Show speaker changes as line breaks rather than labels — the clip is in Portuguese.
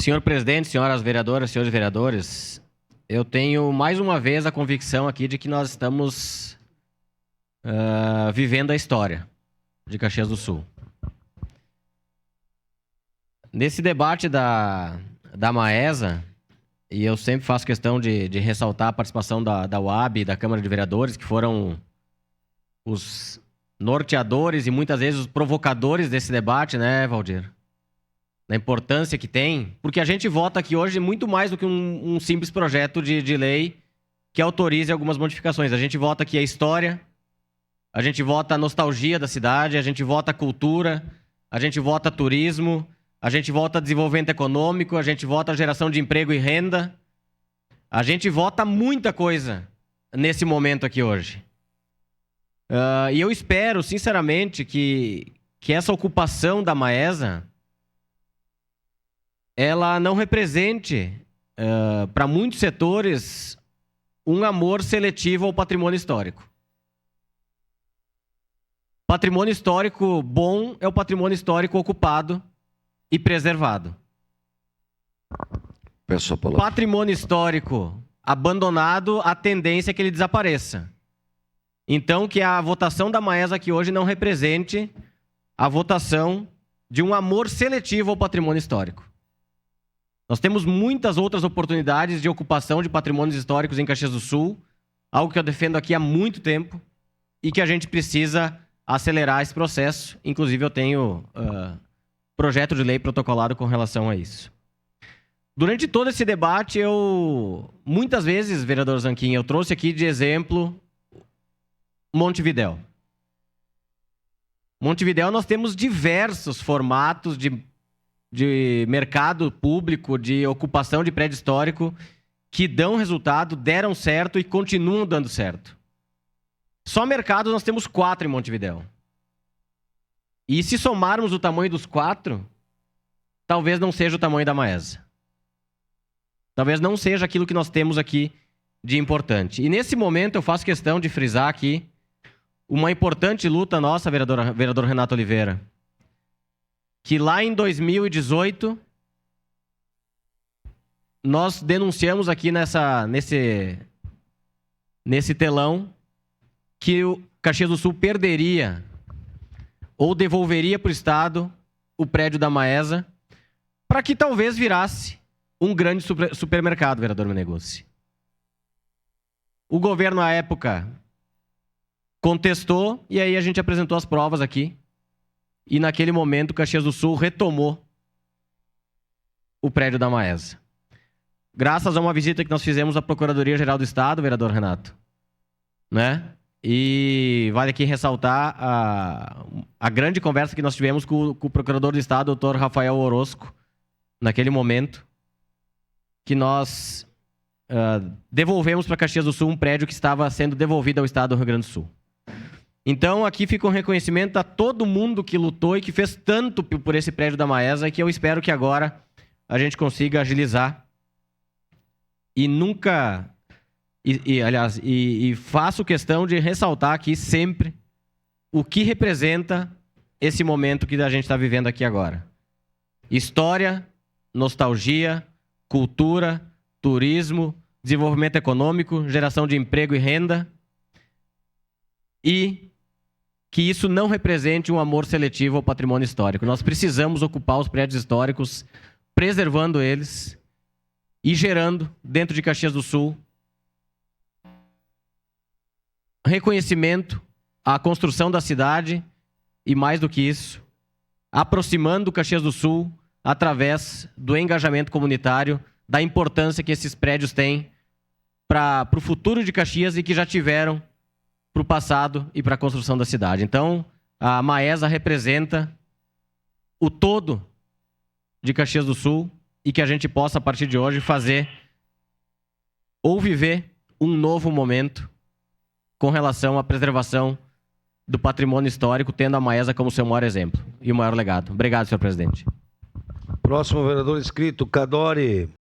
Senhor presidente, senhoras vereadoras, senhores vereadores, eu tenho mais uma vez a convicção aqui de que nós estamos vivendo a história de Caxias do Sul. Nesse debate da Maesa, e eu sempre faço questão de ressaltar a participação da UAB e da Câmara de Vereadores, que foram os norteadores e muitas vezes os provocadores desse debate, né, Valdir? Da importância que tem, porque a gente vota aqui hoje muito mais do que um simples projeto de lei que autorize algumas modificações. A gente vota aqui a história, a gente vota a nostalgia da cidade, a gente vota a cultura, a gente vota turismo, a gente vota desenvolvimento econômico, a gente vota a geração de emprego e renda. A gente vota muita coisa nesse momento aqui hoje. E eu espero, sinceramente, que essa ocupação da Maesa ela não represente, para muitos setores, um amor seletivo ao patrimônio histórico. Patrimônio histórico bom é o patrimônio histórico ocupado e preservado.
Peço a palavra.
Patrimônio histórico abandonado, a tendência é que ele desapareça. Então, que a votação da Maesa aqui hoje não represente a votação de um amor seletivo ao patrimônio histórico. Nós temos muitas outras oportunidades de ocupação de patrimônios históricos em Caxias do Sul, algo que eu defendo aqui há muito tempo e que a gente precisa acelerar esse processo. Inclusive, eu tenho projeto de lei protocolado com relação a isso. Durante todo esse debate, muitas vezes, vereador Zanquim, eu trouxe aqui de exemplo Montevidéu. Montevidéu, nós temos diversos formatos de mercado público, de ocupação de prédio histórico que dão resultado, deram certo e continuam dando certo. Só mercados nós temos 4 em Montevidéu. E se somarmos o tamanho dos 4, talvez não seja o tamanho da Maesa. Talvez não seja aquilo que nós temos aqui de importante. E nesse momento eu faço questão de frisar aqui uma importante luta nossa, vereador Renato Oliveira, que lá em 2018 nós denunciamos aqui nesse telão que o Caxias do Sul perderia ou devolveria para o Estado o prédio da Maesa para que talvez virasse um grande supermercado, vereador Meneguzzi. O governo, à época, contestou e aí a gente apresentou as provas aqui. E naquele momento, Caxias do Sul retomou o prédio da Maesa. Graças a uma visita que nós fizemos à Procuradoria-Geral do Estado, vereador Renato, né? E vale aqui ressaltar a grande conversa que nós tivemos com o Procurador do Estado, doutor Rafael Orozco, naquele momento, que nós devolvemos para Caxias do Sul um prédio que estava sendo devolvido ao Estado do Rio Grande do Sul. Então, aqui fica um reconhecimento a todo mundo que lutou e que fez tanto por esse prédio da Maesa, e que eu espero que agora a gente consiga agilizar. E nunca... aliás, faço questão de ressaltar aqui sempre o que representa esse momento que a gente está vivendo aqui agora. História, nostalgia, cultura, turismo, desenvolvimento econômico, geração de emprego e renda, e que isso não represente um amor seletivo ao patrimônio histórico. Nós precisamos ocupar os prédios históricos, preservando eles e gerando, dentro de Caxias do Sul, reconhecimento à construção da cidade e, mais do que isso, aproximando Caxias do Sul através do engajamento comunitário, da importância que esses prédios têm para o futuro de Caxias e que já tiveram para o passado e para a construção da cidade. Então, a Maesa representa o todo de Caxias do Sul e que a gente possa, a partir de hoje, fazer ou viver um novo momento com relação à preservação do patrimônio histórico, tendo a Maesa como seu maior exemplo e o maior legado. Obrigado, senhor presidente.
Próximo vereador inscrito, Cadore.